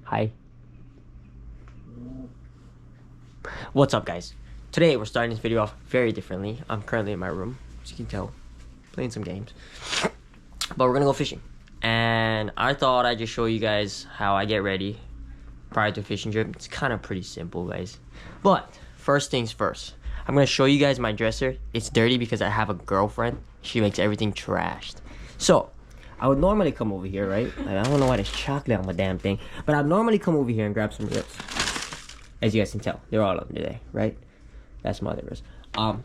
Hi. What's up, guys? Today we're starting this video off very differently. I'm currently in my room, as you can tell, playing some games. But we're gonna go fishing. And I thought I'd just show you guys how I get ready prior to a fishing trip. It's kind of pretty simple, guys. But first things first, I'm gonna show you guys my dresser. It's dirty because I have a girlfriend. She makes everything trashed. So I would normally come over here, right? I don't know why there's chocolate on my damn thing, but I'd normally come over here and grab some ribs. As you guys can tell, they're all under there, right? That's my other reels.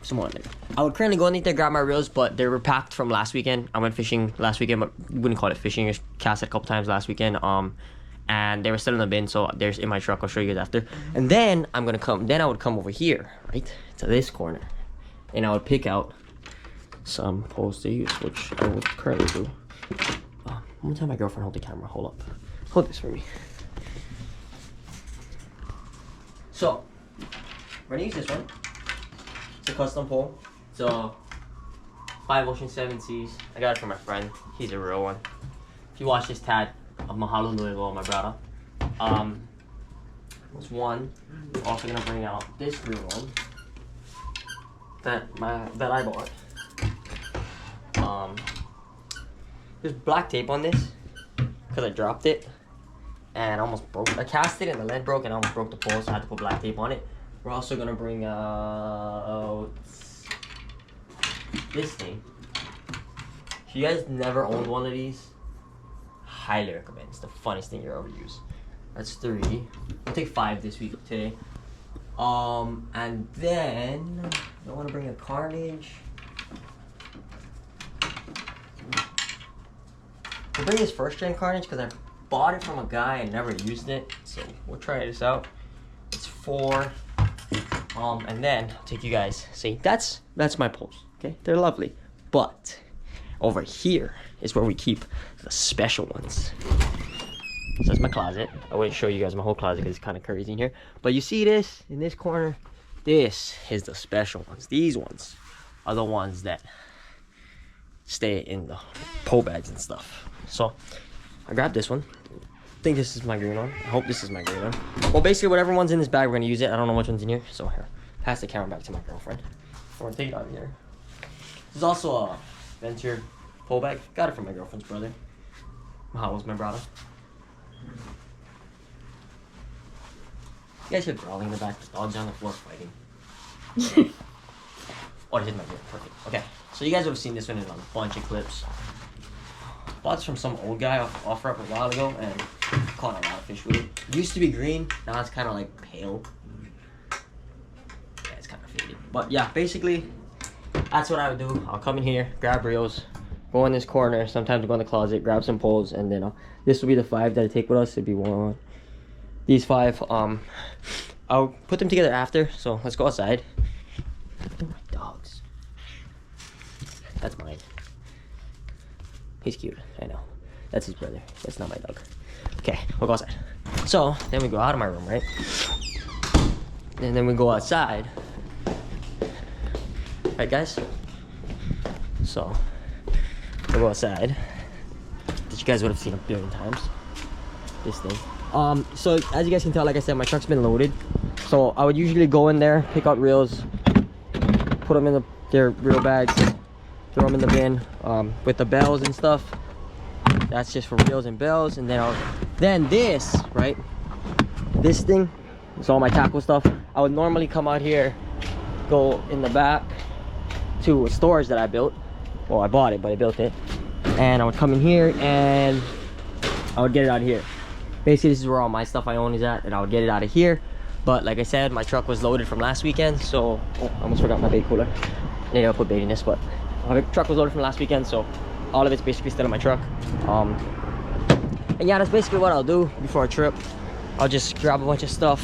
Some more under there. I would currently go underneath there, grab my reels, but they were packed from last weekend. I went fishing last weekend, but wouldn't call it fishing. I cast it a couple times last weekend. And they were still in the bin, so there's in my truck. I'll show you guys after. And then I would come over here, right, to this corner, and I would pick out some poles to use, which I would currently do. I'm gonna tell my girlfriend hold the camera. Hold up, hold this for me. So we're gonna use this one. It's a custom pole. It's a 5 Ocean 7 Seas. I got it from my friend. He's a real one. If you watch this tag, mahalo nui loa, my brother. That's one. We're also gonna bring out this real one that I bought. There's black tape on this because I dropped it and almost broke. I cast it and the lead broke and I almost broke the pole, so I had to put black tape on it. We're also gonna bring out this thing. If you guys never owned one of these, highly recommend. It's the funniest thing you'll ever use. That's 3. I'll take 5 this week today. And then I want to bring a Carnage. I'll bring this first gen Carnage because I bought it from a guy and never used it. So we'll try this out. It's 4. And then I'll take you guys. See, that's my poles. Okay, they're lovely. But over here is where we keep the special ones. So that's my closet. I wouldn't show you guys my whole closet because it's kind of crazy in here. But you see this in this corner? This is the special ones. These ones are the ones that stay in the pole bags and stuff. So I grabbed this one. I think this is my green one. I hope this is my green one. Well, basically whatever one's in this bag, we're gonna use it. I don't know which one's in here. So here, pass the camera back to my girlfriend. We're gonna take it out of here. This is also a Venture pole bag. Got it from my girlfriend's brother. Mahalo's my brother. You guys hear growling in the back. The dog's on the floor fighting. Oh, it hit my ear. Perfect. Okay, so you guys would have seen this one in a bunch of clips. Bought this from some old guy off OfferUp a while ago, and caught a lot of fish with it. It used to be green. Now it's kind of like pale. Yeah, it's kind of faded. But yeah, basically, that's what I would do. I'll come in here, grab reels, go in this corner, sometimes go in the closet, grab some poles, and then this will be the 5 that I take with us. It'd be one. These 5, I'll put them together after, so let's go outside. Oh, my dogs. That's mine. He's cute, I know. That's his brother. That's not my dog. Okay, we'll go outside. So, then we go out of my room, right? And then we go outside. Right, guys? So, we'll go outside. That you guys would have seen a billion times. This thing. So as you guys can tell, like I said, my truck's been loaded. So I would usually go in there, pick out reels, put them in their reel bags, throw them in the bin with the bells and stuff. That's just for reels and bells. And then this, right? This thing is all my tackle stuff. I would normally come out here, go in the back to a storage that I built. Well, I bought it, but I built it. And I would come in here and I would get it out of here. Basically, this is where all my stuff I own is at, and I would get it out of here. But like I said, my truck was loaded from last weekend, so I almost forgot my bait cooler. I need to put bait in this, but my truck was loaded from last weekend, so all of it's basically still in my truck. And yeah, that's basically what I'll do before a trip. I'll just grab a bunch of stuff,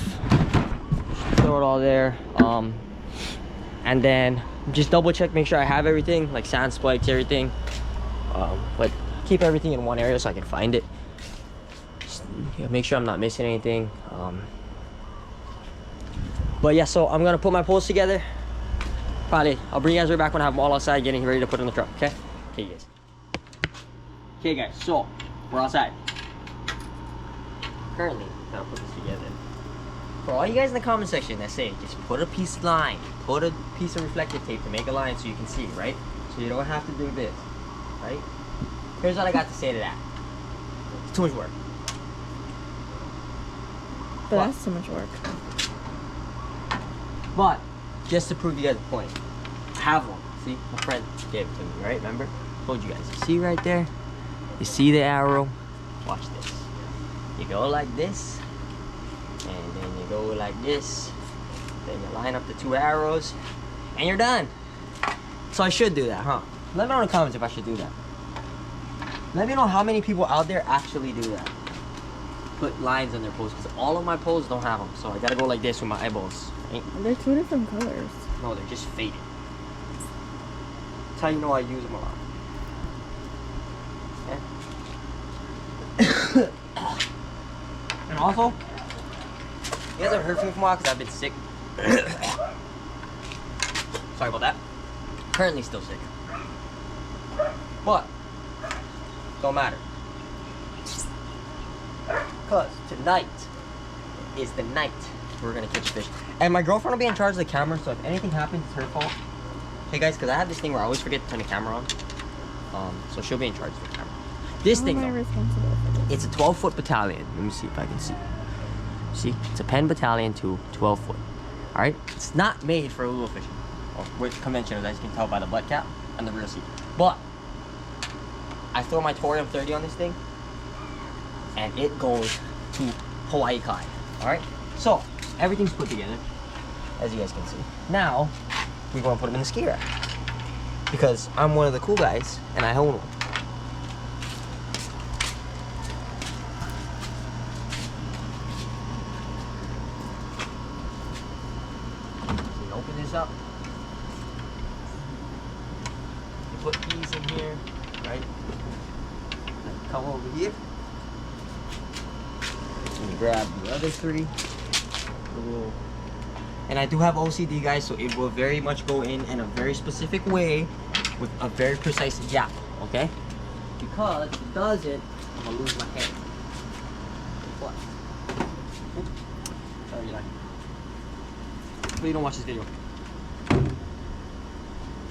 throw it all there, and then just double check, make sure I have everything, like sand spikes, everything. But keep everything in one area so I can find it. Make sure I'm not missing anything. But yeah, so I'm gonna put my poles together. Probably I'll bring you guys right back when I have them all outside, getting ready to put in the truck. Okay guys, so we're outside. currently gonna put this together. For all you guys in the comment section that say, just put a piece of line, put a piece of reflective tape to make a line so you can see, right? So you don't have to do this, right? Here's what I got to say to that. It's too much work. But that's too much work. But, just to prove you guys a point, I have one. See, my friend gave it to me, right? Remember? Told you guys. You see right there? You see the arrow? Watch this. You go like this, and then you go like this. Then you line up the two arrows, and you're done. So I should do that, huh? Let me know in the comments if I should do that. Let me know how many people out there actually do that. Put lines on their posts, because all of my posts don't have them. So I gotta go like this with my eyeballs. Right? They're two different colors. No, they're just faded. That's how you know I use them a lot. Okay? And also, you guys haven't heard from me for a while because I've been sick. Sorry about that. Currently still sick. But, don't matter. Because tonight is the night we're going to catch fish. And my girlfriend will be in charge of the camera, so if anything happens, it's her fault. Hey guys, because I have this thing where I always forget to turn the camera on. So she'll be in charge of the camera. This thing, though, it's a 12-foot battalion. Let me see if I can see. See, it's a Penn battalion to 12 foot. All right, it's not made for Ulua fishing or with conventional, as you can tell by the butt cap and the real seat. But I throw my Torium 30 on this thing, and it goes to Hawaii Kai. All right, so everything's put together, as you guys can see. Now we're going to put them in the ski rack because I'm one of the cool guys and I own one. Open this up. You put these in here, right? Then come over here. And you grab the other three. And I do have OCD, guys, so it will very much go in a very specific way with a very precise gap, okay? Because if it doesn't, I'm gonna lose my hand. What? Sorry, you like. Please don't watch this video.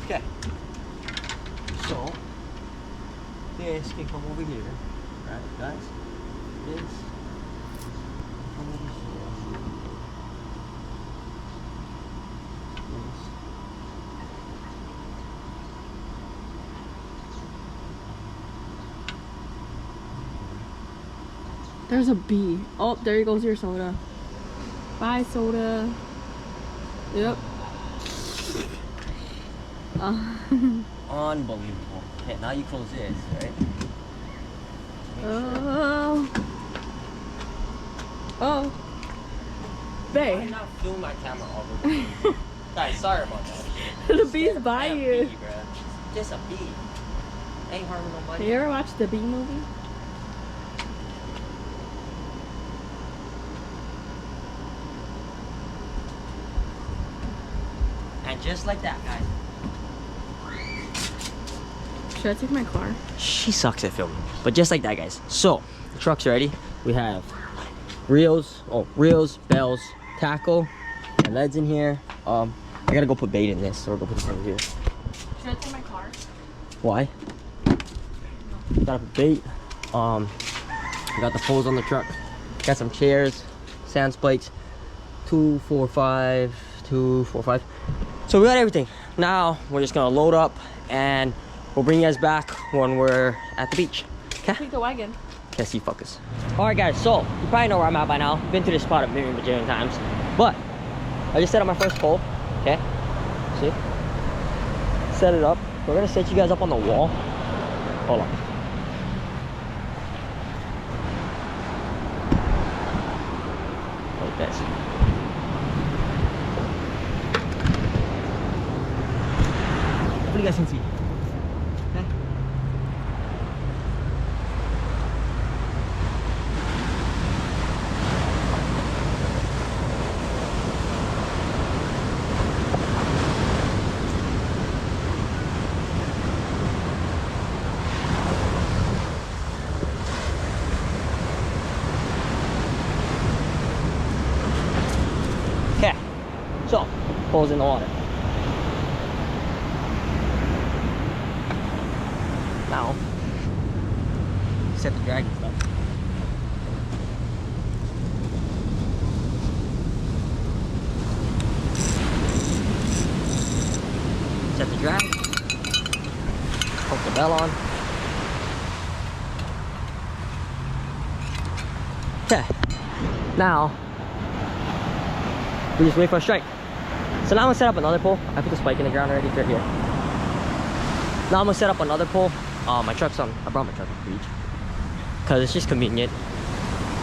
Okay. So, this can come over here. Right, guys? This come over here. This. There's a bee. Oh, there goes your soda. Bye, soda. Yep. Unbelievable. Okay, now you close this, right? Oh. Oh. I Bae. did not film my camera all the time. Guys, sorry about that. The bee's by you. Bee, bruh. Just a bee. Ain't harming nobody. You ever watched the Bee movie? And just like that, guys. Should I take my car? She sucks at filming. But just like that, guys. So, the truck's ready. We have reels, bells, tackle, and leads in here. I gotta go put bait in this, so we're gonna put it over here. Should I take my car? Why? Gotta put bait. We got the poles on the truck. Got some chairs, sand spikes, 2, 4, 5, 2, 4, 5. So we got everything. Now we're just gonna load up and we'll bring you guys back when we're at the beach. Okay? Take the wagon. Okay, see focus. Alright guys, so you probably know where I'm at by now. Been to this spot a million bajillion times. But I just set up my first pole. Okay? See? Set it up. We're gonna set you guys up on the wall. Hold on. Like this. Hopefully you guys can see. Okay? Pole's in the water. Now, set the drag and stuff. Set the drag. Hook the bell on. Okay. Now, we just wait for a strike. So now I'm gonna set up another pole. I put the spike in the ground already, it's right here. Now I'm gonna set up another pole. My truck's on. I brought my truck to the beach because it's just convenient.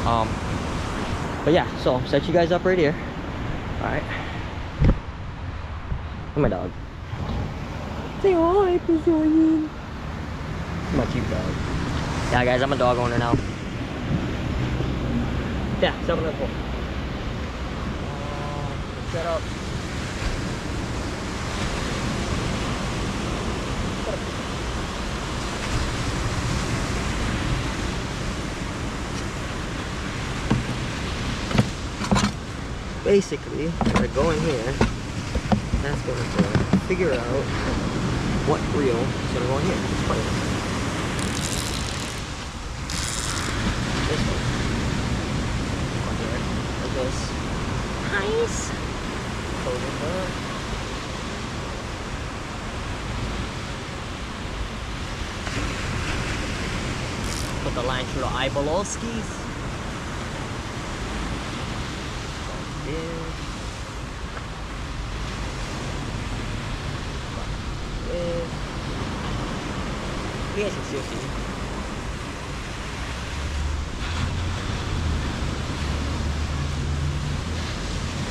But yeah, so set you guys up right here. All right. And my dog. Say hi, Brazilian. My cute dog. Yeah, guys, I'm a dog owner now. Yeah, set up another pole. Set up. Basically, I go in here, that's going to figure out what reel is going to go in here. It's funny. This one. On here, like this. Nice. Close it up. Put the line through the eyeballoskis. You guys can still see.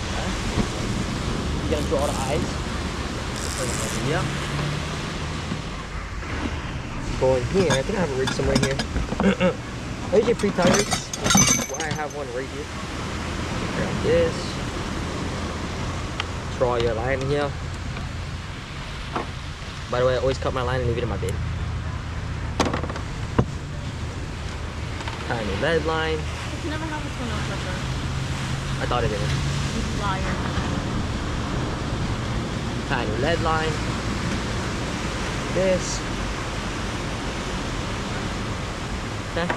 Okay. You gotta draw the eyes. Yeah. Go in here. I think I have a rig somewhere here. I usually pre-tie rigs. Why I have one right here. Grab this. Draw your line here. By the way, I always cut my line and leave it in my bin. Tiny lead line. It's never have this one on pressure. I thought it did. You liar. Tiny lead line. This. Okay.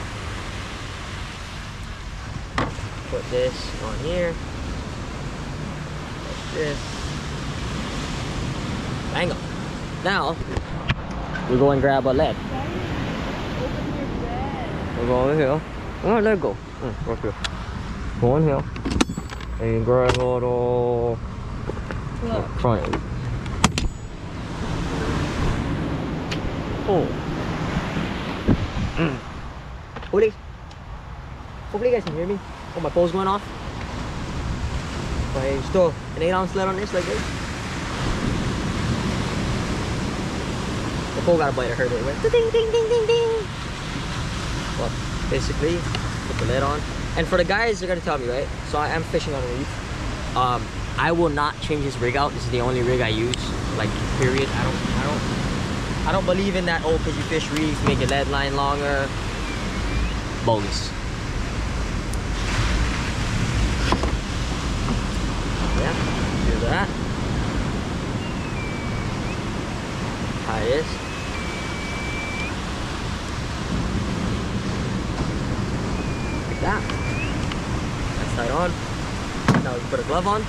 Put this on here. Like this. Bang on. Now, we go and grab a lead. We'll go over here. Oh, let go. Right here. Go in here. And grab a little triangle. Oh. Hopefully you guys can hear me. Oh, my pole's going off. But still an 8-ounce lead on this like this. The pole got a bite, I heard it. It went ding ding ding ding ding. Well, basically, put the lid on. And for the guys, they're gonna tell me, right? So I am fishing on a reef. I will not change this rig out. This is the only rig I use. Like, period. I don't believe in that. Oh, because you fish reef, make your lead line longer. Bogus. Yeah, do that. Tie this. Like that. That's tied on. Now we can put a glove on.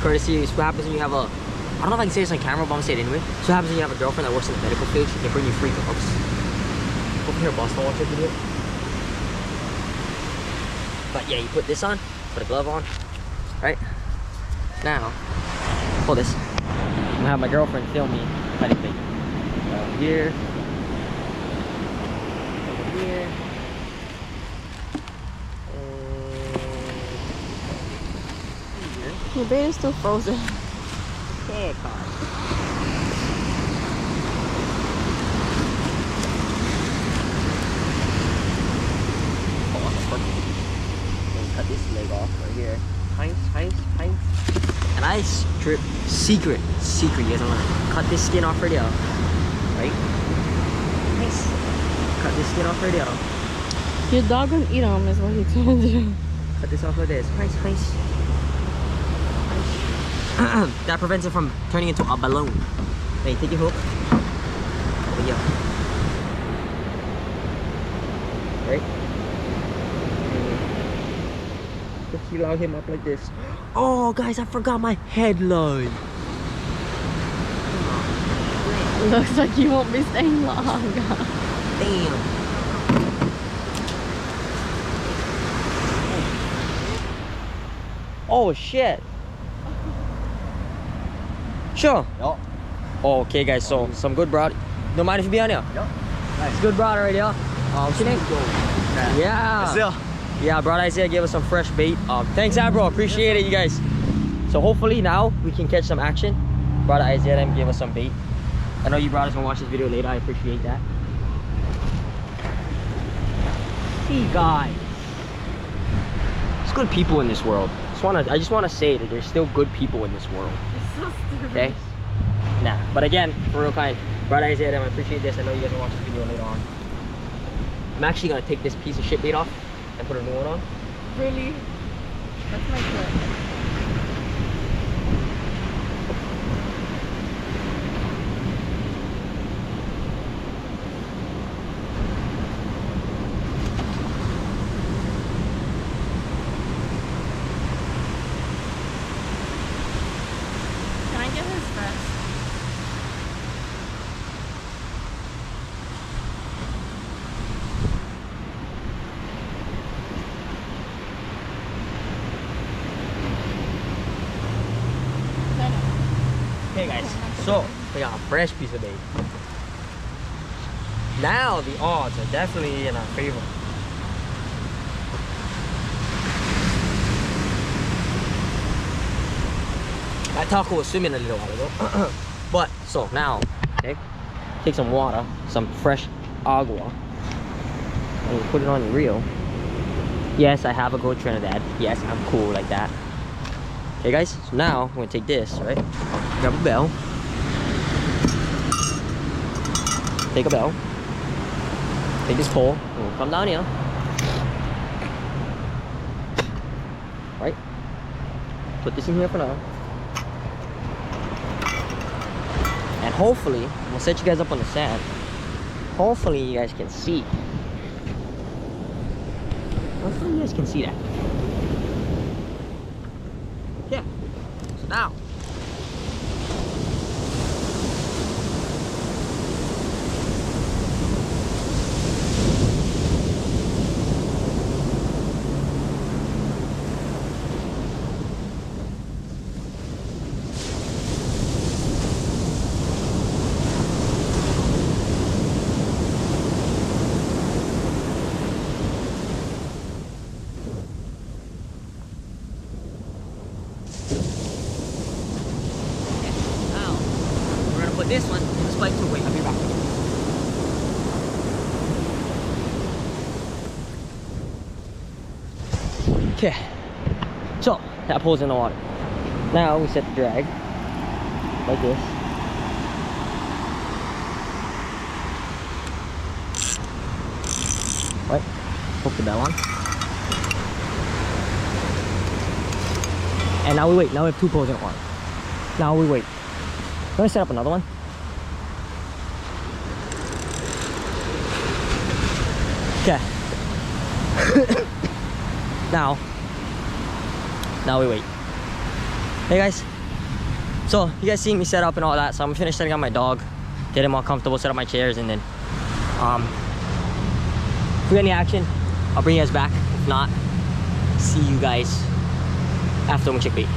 Courtesy, what happens when you have a, I don't know if I can say this on camera, but I'm gonna say it anyway. So what happens when you have a girlfriend that works in the medical field, she can bring you free gloves. Over here, Boston, watch your video. But yeah, you put this on, put a glove on, right? Now, hold this. I'm gonna have my girlfriend film me cutting bait. Over here. Over here. Your bait is still frozen. Okay, car. Cut this leg off right here. Pints. And I strip secret. You guys don't wanna cut this skin off right here. Right? Nice. Cut this skin off right here. Your dog gonna eat them is what he's gonna do. Cut this off like this. Nice. that prevents it from turning into a balloon. Hey, take your hook. Over here. Right? Just allow him up like this. Oh, guys, I forgot my headline. Looks like you won't be staying long. Damn. Oh shit. Sure. Ja. Okay, guys, so some good broad. Don't mind if you be on here. Ja. It's good broad right here. What's your name? Yeah. Isaiah. Yeah, bro Isaiah gave us some fresh bait. Thanks, bro. Appreciate it, you guys. So hopefully now we can catch some action. Brother Isaiah then gave us some bait. I know you brothers gonna watch this video later. I appreciate that. Hey guys, there's good people in this world. I just wanna say that there's still good people in this world. It's so stupid. Okay? Nah, but again, for real kind, brother Isaiah, I appreciate this. I know you guys will watch this video later on. I'm actually gonna take this piece of shit bait off and put a new one on. Really? That's my foot. Can I get his vest? Hey guys, so we got a fresh piece of bait. Now the odds are definitely in our favor. That taco was swimming a little while ago. But so now, okay, take some water, some fresh agua, and you put it on your reel. Yes, I have a Go Trinidad. Yes, I'm cool like that. Okay guys, so now I'm gonna take this, right? Grab a bell. Take a bell. Take this pole, and we'll come down here. Right? Put this in here for now. And hopefully, we'll set you guys up on the sand. Hopefully you guys can see. Hopefully you guys can see that. Yeah. So now. Put this one in the spike to wait. I'll be back. Okay. So that pole's in the water. Now we set the drag like this. Right. Hook the bell on. And now we wait. Now we have two poles in the water. Now we wait. I'm gonna set up another one. Okay. now we wait. Hey guys. So you guys seeing me set up and all that. So I'm gonna finish setting up my dog, get him all comfortable, set up my chairs, and then if we get any action, I'll bring you guys back. If not, see you guys after we check bait.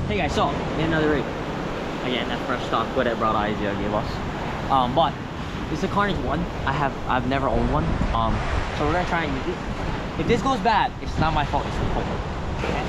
Hey guys, so in another rig. Again, that fresh stock what that broad Isaiah gave us. But this is a Carnage 1. I've never owned one. So we're gonna try and use it. If this goes bad, it's not my fault, it's the pole. Okay?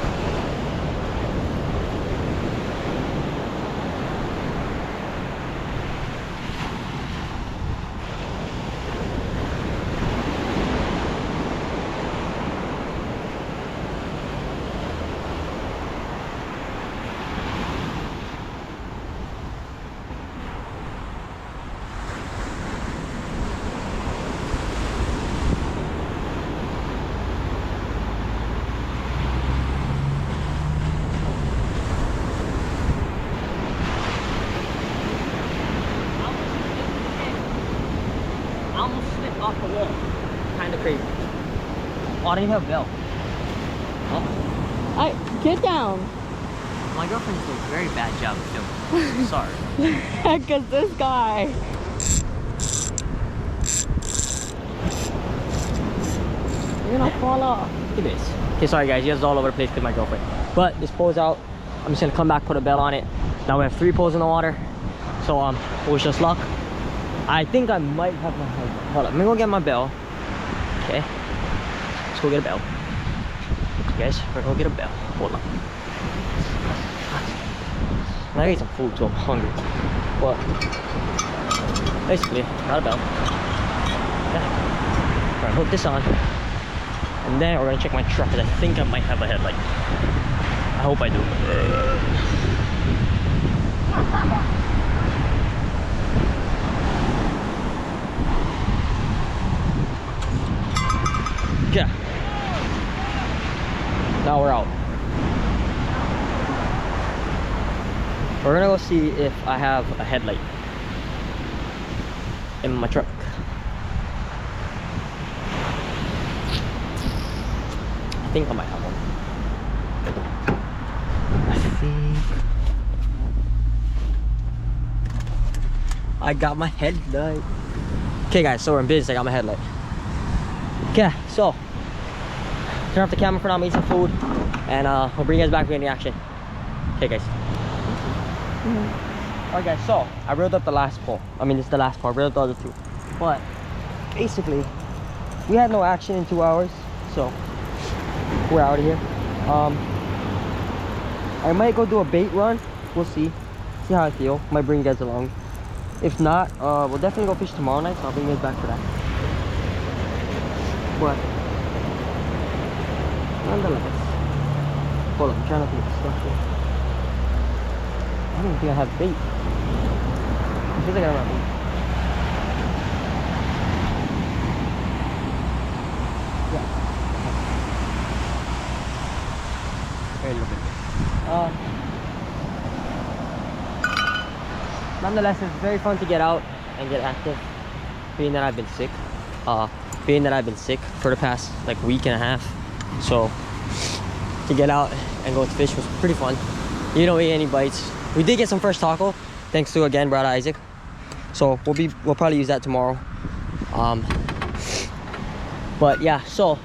slipped off the wall. Kind of crazy. Oh, I didn't even have a bell. Oh. I get down. My girlfriend's doing a very bad job of filming. Sorry. Because this guy. You're gonna fall off. Look at this. Okay, sorry guys, you guys all over the place with my girlfriend. But this pole's out. I'm just gonna come back, put a bell on it. Now we have 3 poles in the water. So wish us luck. I think I might have my head. Hold on, let me go get my bell. Okay. Let's go get a bell. Guys, we're gonna go get a bell. Hold on. I ate some food, so I'm hungry. But basically, got a bell. Yeah. We're gonna hook this on. And then we're gonna check my truck, because I think I might have a headlight. I hope I do. Yeah. Now we're out. We're gonna go see if I have a headlight in my truck. I think I might have one. I think I got my headlight. Okay guys, so we're in business. I got my headlight. Okay, so turn off the camera for now, make some food, and we'll bring you guys back for any action. Okay guys. Alright guys, so I reeled up the last pole. I mean, this is the last part. I reeled up the other 2. But basically, we had no action in 2 hours, so we're out of here. I might go do a bait run. We'll see how I feel. Might bring you guys along. If not, we'll definitely go fish tomorrow night, so I'll bring you guys back for that. But nonetheless, hold up, I'm trying not to get stuck here. I don't think I have bait. I feel like I don't have bait. Yeah. Very little bit. Nonetheless, it's very fun to get out and get active. Being that I've been sick for the past like week and a half, so to get out and go to fish was pretty fun. You don't eat any bites. We did get some fresh taco, thanks to again brother Isaac. So we'll probably use that tomorrow. But yeah, so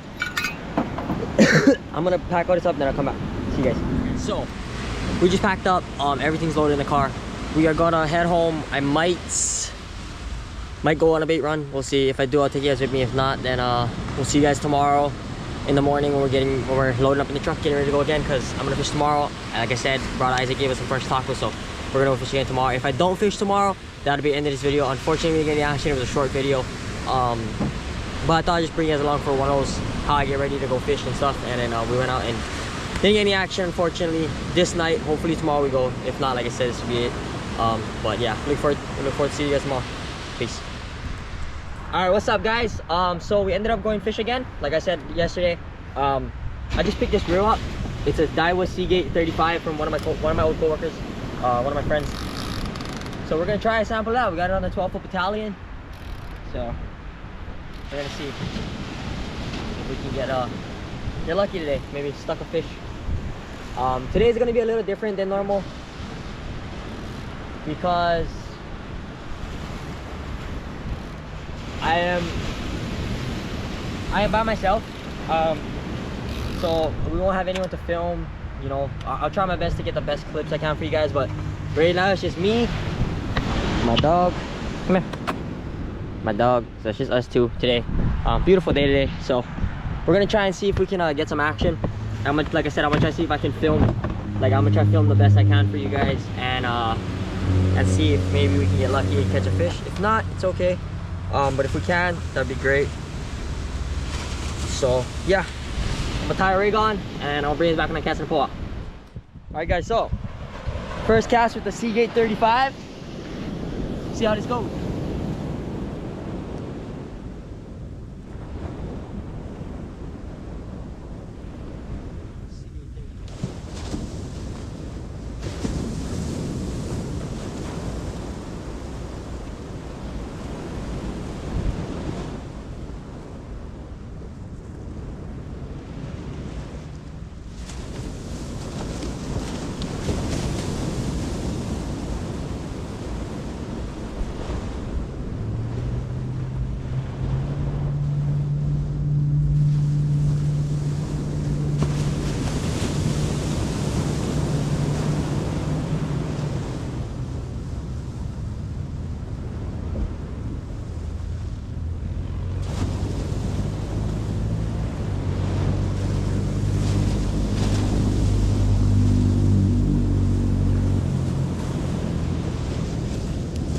I'm gonna pack all this up and then I'll come back. See you guys. So we just packed up. Everything's loaded in the car. We are gonna head home. I might go on a bait run. We'll see. If I do, I'll take you guys with me. If not, then we'll see you guys tomorrow in the morning when we're loading up in the truck, getting ready to go again, because I'm gonna fish tomorrow. And like I said, brother Isaac gave us some fresh tacos, so we're gonna go fish again tomorrow. If I don't fish tomorrow, that'll be the end of this video. Unfortunately, we didn't get any action. It was a short video, but I thought I'd just bring you guys along for one of those how I get ready to go fish and stuff. And then we went out and didn't get any action, unfortunately, this night. Hopefully tomorrow we go. If not, like I said, this will be it. But yeah, look forward to seeing you guys tomorrow. Peace. All right, what's up guys? So we ended up going fish again, like I said yesterday. I just picked this reel up. It's a Daiwa Seagate 35 from one of my old coworkers, one of my friends. So we're gonna try a sample of that. We got it on the 12-foot battalion, so we're gonna see if we can get lucky today. Maybe stuck a fish. Today is gonna be a little different than normal because I am by myself, so we won't have anyone to film. You know, I'll try my best to get the best clips I can for you guys, but right now it's just me, my dog. Come here, my dog. So it's just us two today. Beautiful day today, so we're gonna try and see if we can get some action. Like I said, I'm gonna try to see if I can film. Like I'm gonna try to film the best I can for you guys, and see if maybe we can get lucky and catch a fish. If not, it's okay. But if we can, that'd be great. So yeah, I'm gonna tie a rig on and I'll bring it back when I cast and pull up. All right guys, so first cast with the Seagate 35. See how this goes.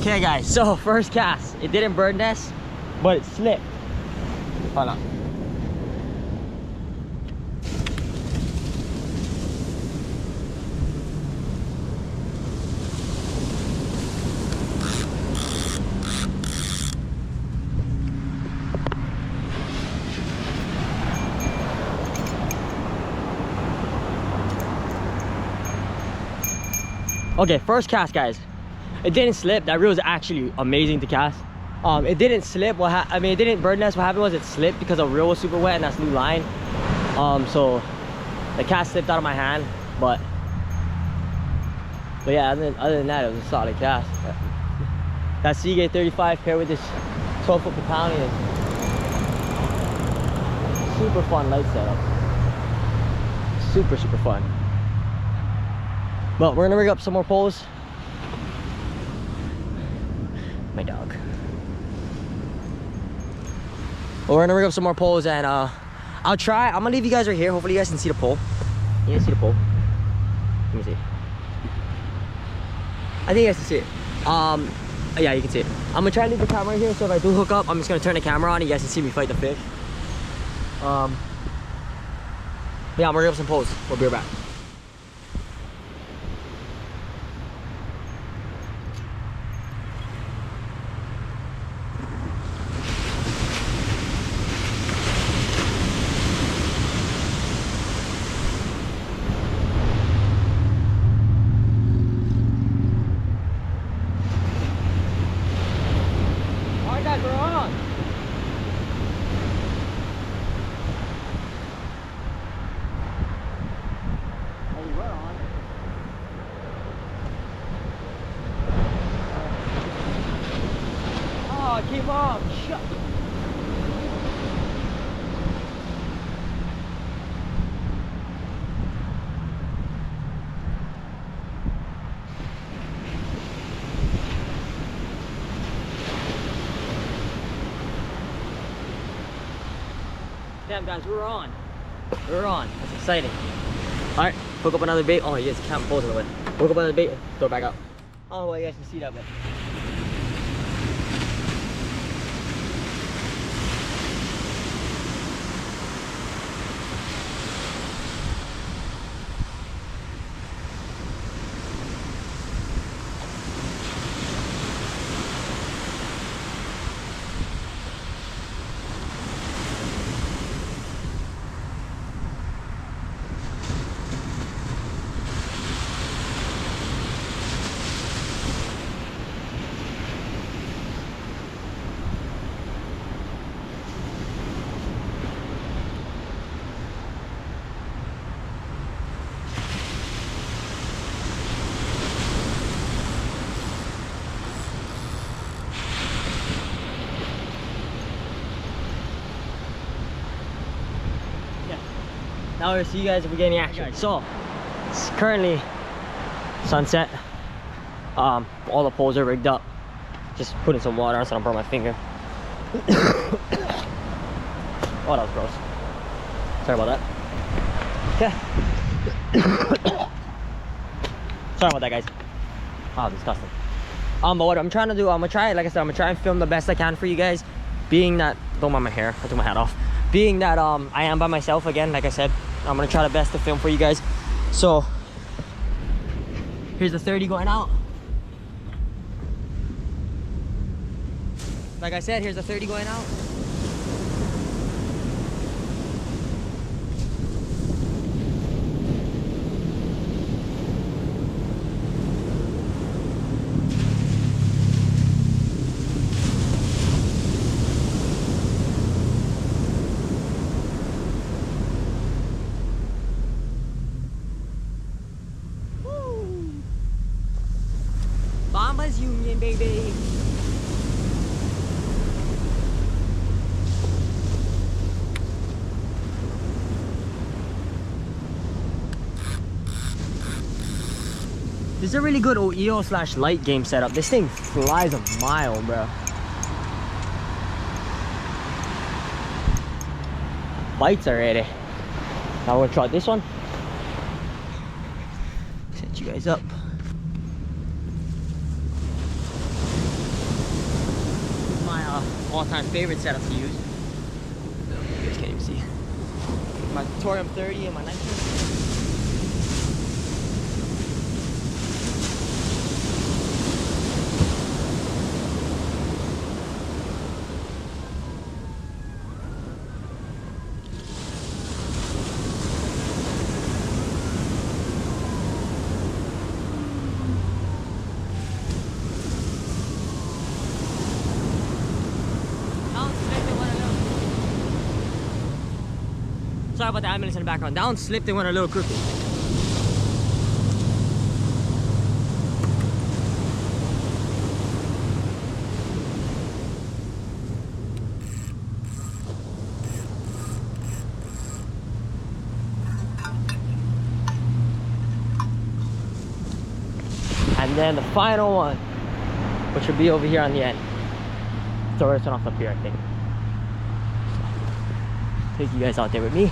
Okay guys, so first cast, it didn't bird nest, but it slipped. Hold on. Okay, first cast guys, it didn't slip. That reel is actually amazing to cast. It didn't slip. It didn't bird nest. What happened was it slipped because the reel was super wet and that's new line. So the cast slipped out of my hand, but yeah, other than that, it was a solid cast. That Seagate 35 paired with this 12-foot Papalian, super fun light setup. Super fun. But we're gonna rig up some more poles. My dog. Well, we're gonna rig up some more poles and I'm gonna leave you guys right here. Hopefully you guys can see the pole. You can see the pole. Let me see. I think you guys can see it. Yeah, you can see it. I'm gonna try to leave the camera here, so if I do hook up, I'm just gonna turn the camera on and you guys can see me fight the fish. Yeah, I'm gonna rig up some poles. We'll be right back. Keep up, shut. Damn guys, we're on. We're on. That's exciting. Alright, hook up another bait. Oh yes, can't pose in the way. Hook up another bait, throw it back out. I don't know why you guys can see that, but now we'll see you guys if we get any action. So, it's currently sunset. All the poles are rigged up. Just putting some water on so I don't burn my finger. Oh, that was gross. Sorry about that. Okay. Sorry about that, guys. Oh, disgusting. But what I'm trying to do, I'm gonna try, like I said, I'm gonna try and film the best I can for you guys. Being that, don't mind my hair, I took my hat off. Being that I am by myself again, like I said, I'm gonna try the best to film for you guys. So here's the 30 going out. Like I said, here's the 30 going out. Bombers Union, baby. This is a really good OEO/light game setup. This thing flies a mile, bro. Bites already. Now we're gonna try this one. Set you guys up. all-time favorite setups to use. You guys can't even see. My Torium 30 and my 19. Sorry about the ambulance in the background. Down slipped and went a little crooked. And then the final one, which will be over here on the end. Throw this one off up here, I think. So, take you guys out there with me.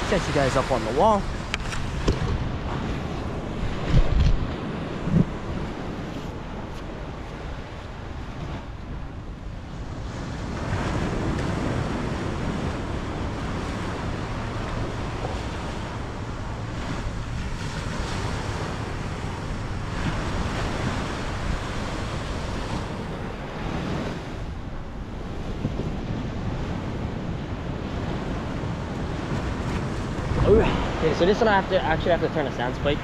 Set you guys up on the wall. Okay, so this one I actually have to turn a sand spike.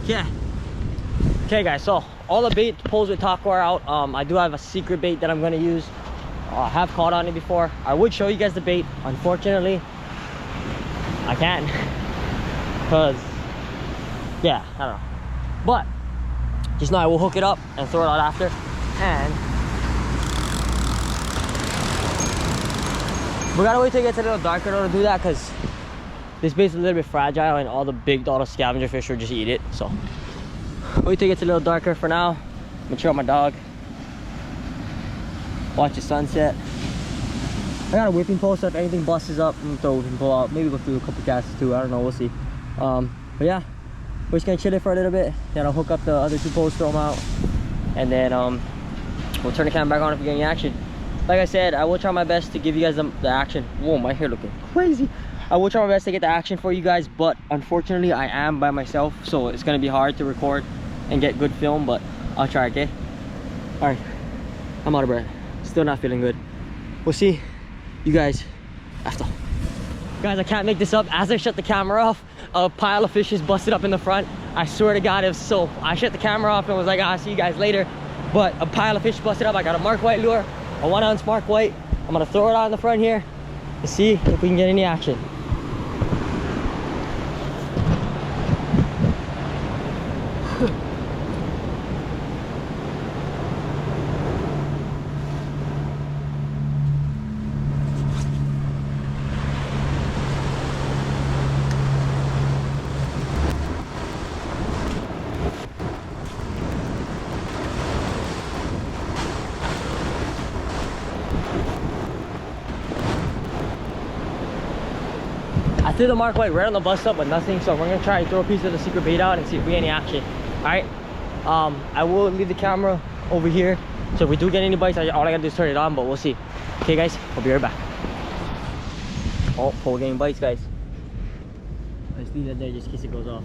Yeah. Okay guys, so all the bait pulls with taco are out. I do have a secret bait that I'm gonna use. I have caught on it before. I would show you guys the bait. Unfortunately, I can't. Cause yeah, I don't know. But just know I will hook it up and throw it out after. And we gotta wait till it gets a little darker to do that, because this bait's a little bit fragile and all the scavenger fish will just eat it. So wait till it gets a little darker. For now, I'm gonna chill with my dog, watch the sunset. I got a whipping pole, so if anything busts up, I'm gonna throw a whipping pole out. Maybe go through a couple casts too, I don't know, we'll see. But yeah, we're just gonna chill it for a little bit. Then I'll hook up the other two poles, throw them out, and then we'll turn the camera back on if we get any action. Like I said, I will try my best to give you guys the action. Whoa, my hair looking crazy. I will try my best to get the action for you guys, but unfortunately I am by myself, so it's gonna be hard to record and get good film, but I'll try, okay? All right, I'm out of breath, still not feeling good. We'll see you guys after. Guys, I can't make this up. As I shut the camera off, a pile of fishes busted up in the front. I swear to God, it was so, I shut the camera off and was like, I'll see you guys later. But a pile of fish busted up. I got a Mark White lure, a 1 ounce Mark White. I'm gonna throw it out in the front here to see if we can get any action. I threw the Mark White right on the bus stop, but nothing, so we're gonna try to throw a piece of the secret bait out and see if we get any action. All right, I will leave the camera over here, so if we do get any bites, all I gotta do is turn it on, but we'll see. Okay guys, I'll be right back. Oh, pole getting bites, guys. Let's leave that there just in case it goes off.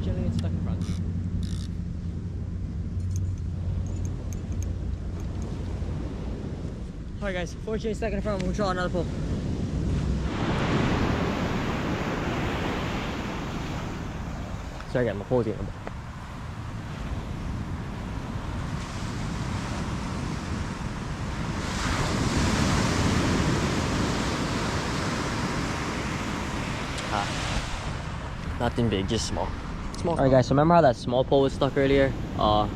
Unfortunately, it's stuck in front. Alright guys, fortunately it's stuck in front. We'll try another pull. Sorry, I got my poles getting. Nothing big, just small. Alright guys, so remember how that small pole was stuck earlier? That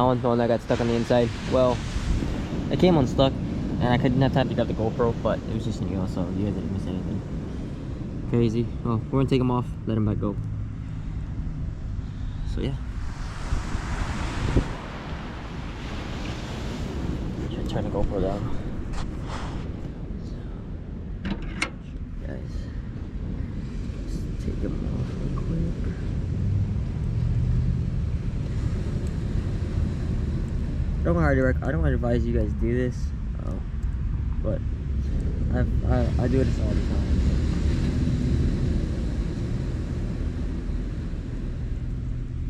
one, the one that got stuck on the inside? Well, it came unstuck and I couldn't have time to grab the GoPro, but it was just new, so you guys didn't miss anything crazy. Well, we're gonna take them off, let them back go. So yeah. Should turn the GoPro down. Guys, let's take them off real quick. I don't advise you guys do this, but I do this all the time.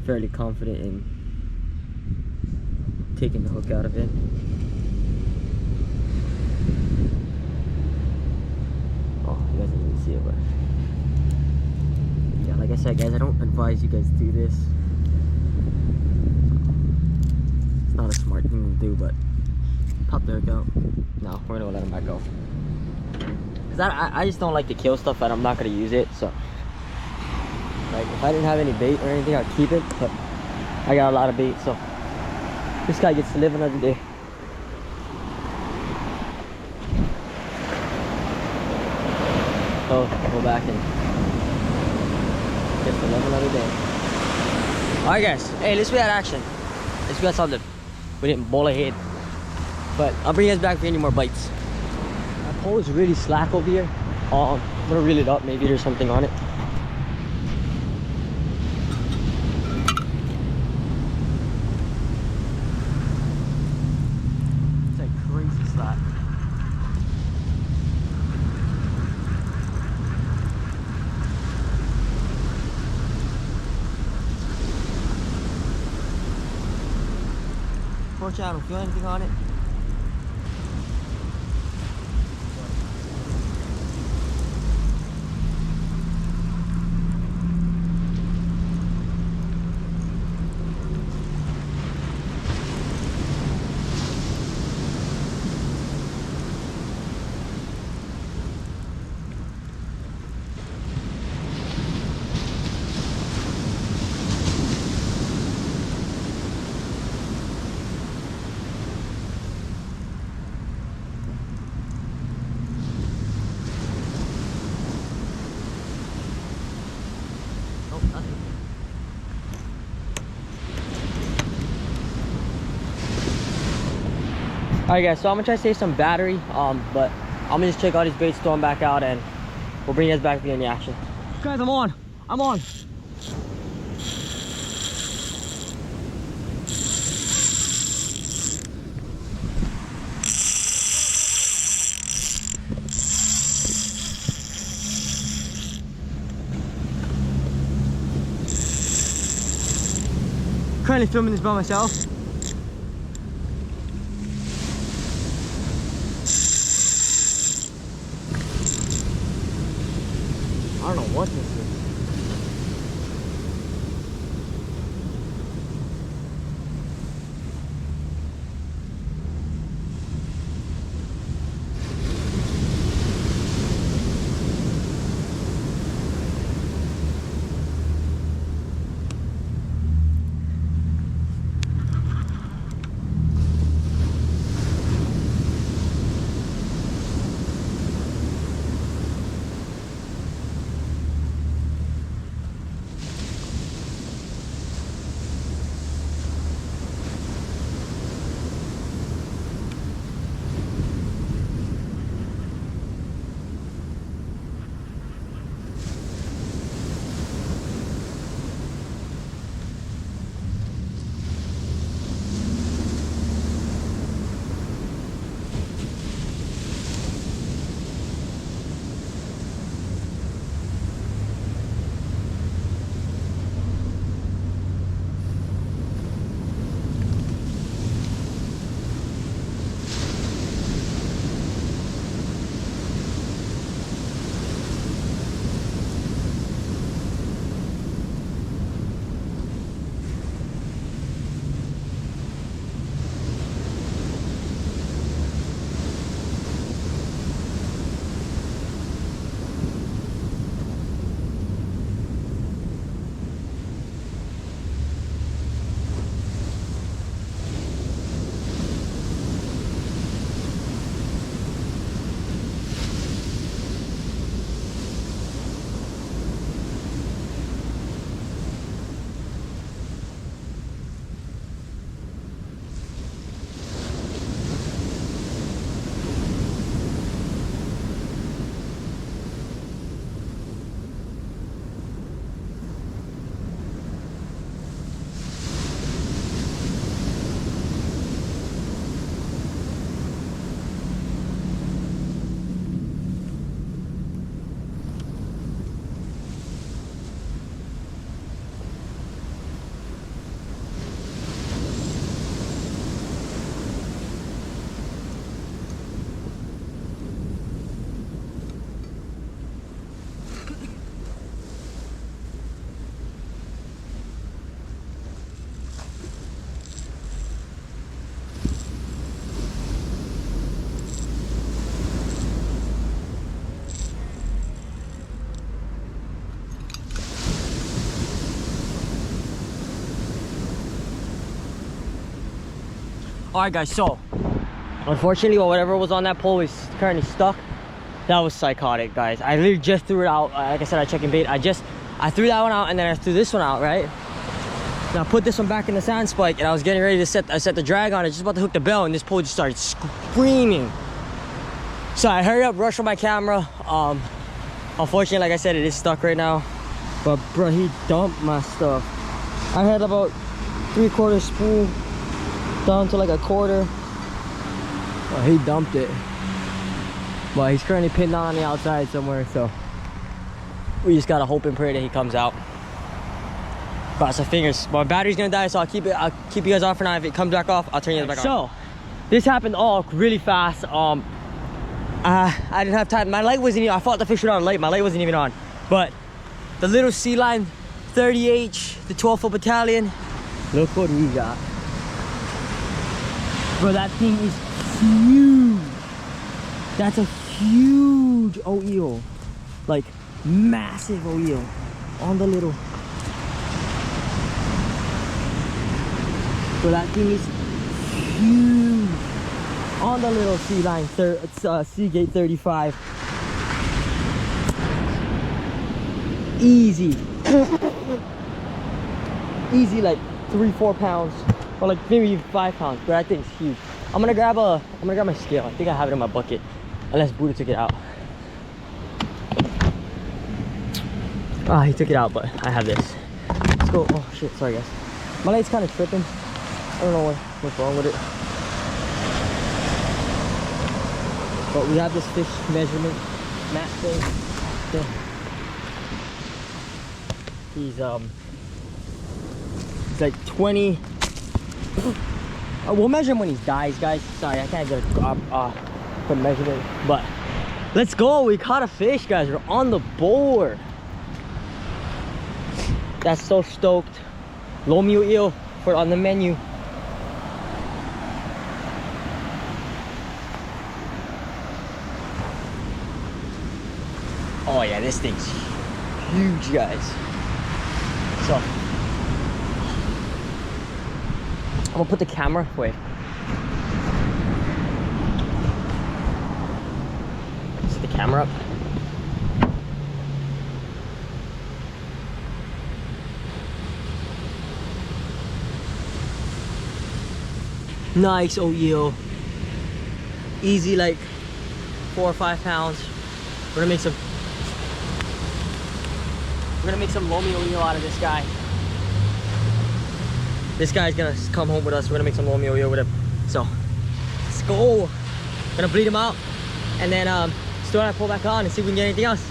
Fairly confident in taking the hook out of it. Oh, you guys didn't even see it, but yeah, like I said, guys, I don't advise you guys do this. It's not a smart thing to do, but pop the hook out. No, we're gonna let them back go. Cause I just don't like to kill stuff and I'm not gonna use it, so. Like, if I didn't have any bait or anything, I'd keep it, but I got a lot of bait, so this guy gets to live another day. So, go back and gets to live another day. Alright guys, hey, at least we had action. At least we got something. We didn't bowl ahead. But I'll bring you guys back for any more bites. My pole is really slack over here. I'm gonna reel it up, maybe there's something on it. Unfortunately, I don't feel anything on it. Alright guys, so I'm gonna try to save some battery, but I'm gonna just check all these baits, throw them back out, and we'll bring you guys back to the action. Guys, I'm on. Currently filming this by myself. I don't know what this is. All right, guys, so unfortunately, whatever was on that pole is currently stuck. That was psychotic, guys. I literally just threw it out. Like I said, I checked in bait. I threw that one out, and then I threw this one out, right? Now I put this one back in the sand spike, and I was getting ready to set the drag on it, just about to hook the bell, and this pole just started screaming. So I hurried up, rushed on my camera. Unfortunately, like I said, it is stuck right now. But bro, he dumped my stuff. I had about 3/4 spool down to like a quarter. Oh, he dumped it. But he's currently pinned on the outside somewhere, so we just gotta hope and pray that he comes out. Cross our fingers. My battery's gonna die, so I'll keep you guys off for now. If it comes back off, I'll turn you guys back on. So this happened all really fast. I didn't have time. My light wasn't even, I fought the fish without a light. My light wasn't even on. But the little Sea Line 30H, the 12-foot battalion, look what we got. Bro, that thing is huge. That's a huge eel. Like, massive eel on the little. Bro, that thing is huge on the little Sea Line, Seagate 35. Easy. Easy, like 3-4 pounds, or like maybe 5 pounds. But that thing's huge. I'm gonna grab my scale. I think I have it in my bucket, unless Buddha took it out. Ah, he took it out, but I have this. Let's go. Oh shit, sorry guys. My light's kind of tripping. I don't know what's wrong with it. But we have this fish measurement mat thing. He's like 20. We'll measure him when he dies, guys. Sorry, I can't get a good measurement. But let's go. We caught a fish, guys. We're on the board. That's so stoked. Lomio eel on the menu. Oh yeah, this thing's huge, guys. So I'm gonna put the camera away. Set the camera up. Nice eel. Easy, like 4 or 5 pounds. We're gonna make some Lomio eel out of this guy. This guy's gonna come home with us. We're gonna make some Lomio eel with him. So let's go. Gonna bleed him out, and then still gonna pull back on and see if we can get anything else.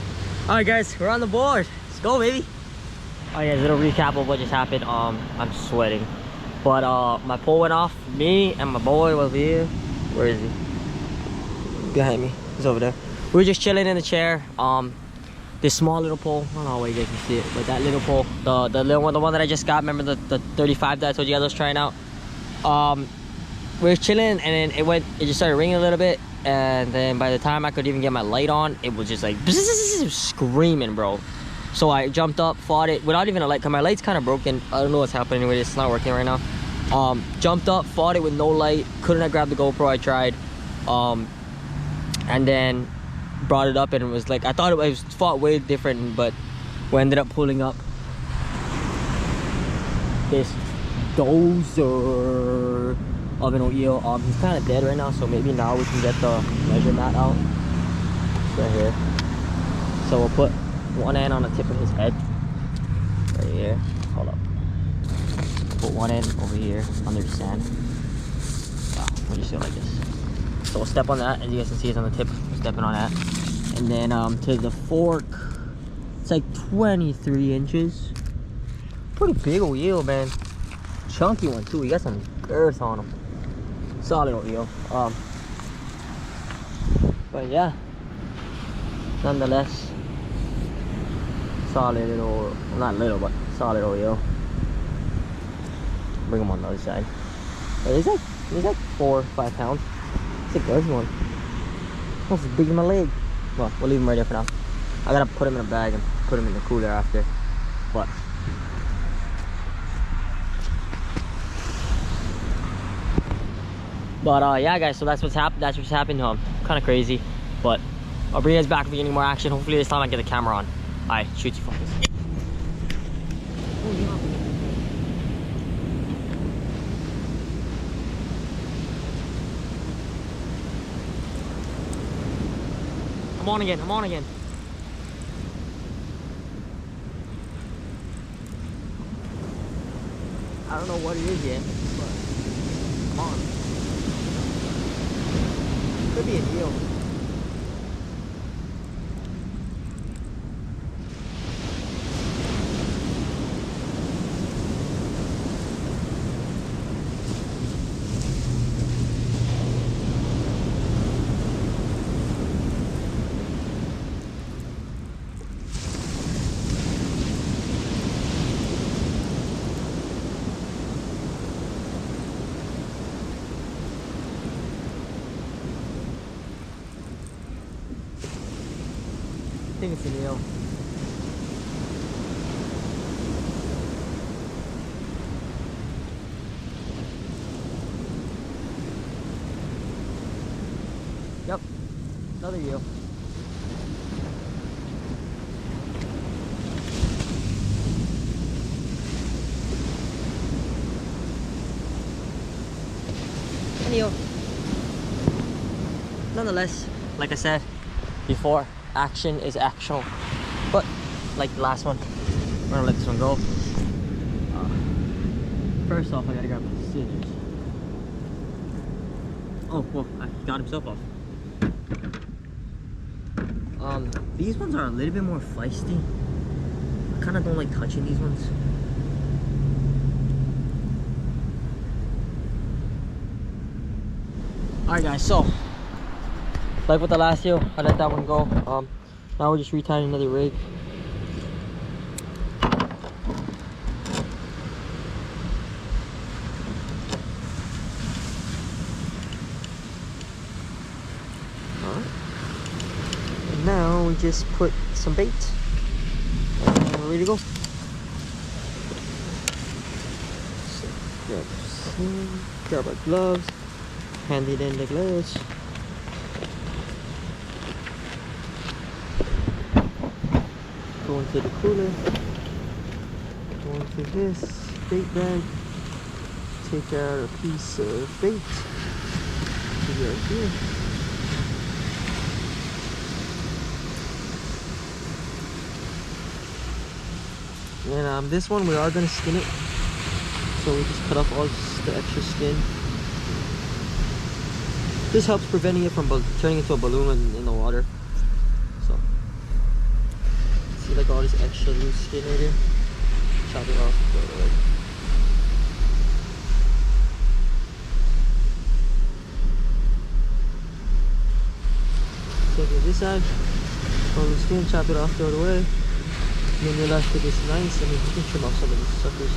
All right, guys, we're on the board. Let's go, baby. All right, guys, little recap of what just happened. I'm sweating, but my pole went off. Me and my boy was here. Where is he? Behind me. He's over there. We were just chilling in the chair. This small little pole, I don't know where you guys can see it, but that little pole, the little one, the one that I just got, remember the 35 that I told you guys I was trying out. We were chilling, and then it just started ringing a little bit, and then by the time I could even get my light on, it was just like screaming, bro. So I jumped up, fought it without even a light, because my light's kind of broken. I don't know what's happening anyway, it's not working right now. Jumped up, fought it with no light, couldn't have grabbed the GoPro. I tried, and then brought it up, and it was like, I thought it was fought way different, but we ended up pulling up this dozer of an eel. He's kind of dead right now, so maybe now we can get the measure mat out. It's right here. So we'll put one end on the tip of his head right here. Hold up. Put one end over here under the sand. Wow, we'll just go like this. So we'll step on that. As you guys can see, it's on the tip. We're stepping on that. And then to the fork, it's like 23 inches. Pretty big old eel, man. Chunky one too. He got some girth on him. Solid old eel. But yeah, nonetheless, solid little, well, not little, but solid old eel. Bring him on the other side. But he's like 4 or 5 pounds. It's a good one. Almost as big as my leg. Well, we'll leave him right there for now. I gotta put him in a bag and put him in the cooler after. But But yeah, guys, so that's what's happened. That's what's happened. Kind of crazy, but I'll bring you guys back if we get any more action. Hopefully this time I get the camera on. Alright, shoot you focus. I'm on again. I'm on again. I don't know what it is yet, but come on. Could be a eel. I think it's an eel. Yep, another eel. An eel. Nonetheless, like I said before, action is actional, but like the last one, we're gonna let this one go. First off, I gotta grab my scissors. Oh, well, I got himself off. These ones are a little bit more feisty. I kind of don't like touching these ones. Alright guys, so like with the last eel, I let that one go. Now we're just retying another rig. Alright. And now we just put some bait and we're ready to go. So grab our gloves, hand it in the gloves. Go into the cooler, go into this bait bag, take out a piece of bait, right here. And this one we are going to skin it, so we just cut off all the extra skin. This helps preventing it from turning into a balloon in the water. So see, like all this extra loose skin right here, chop it off, throw it away. Take it this side, all the skin, chop it off, throw it away. And then you're left with this nice, I mean, you can trim off some of these suckers.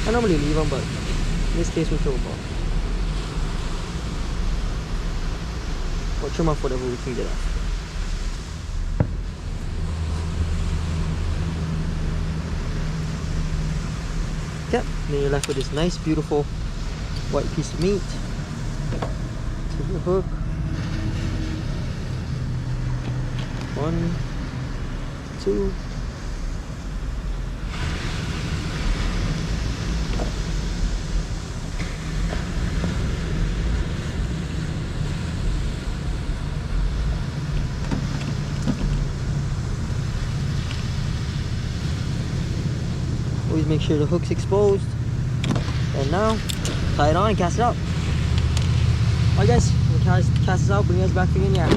I normally leave them, but in this case we'll throw them off. Or trim off whatever we can get off. Yep, and then you're left with this nice, beautiful white piece of meat. Take your hook. 1, 2. Always make sure the hook's exposed. And now, tie it on and cast it out. Alright guys, we'll cast this out, bring you guys back again. Yeah.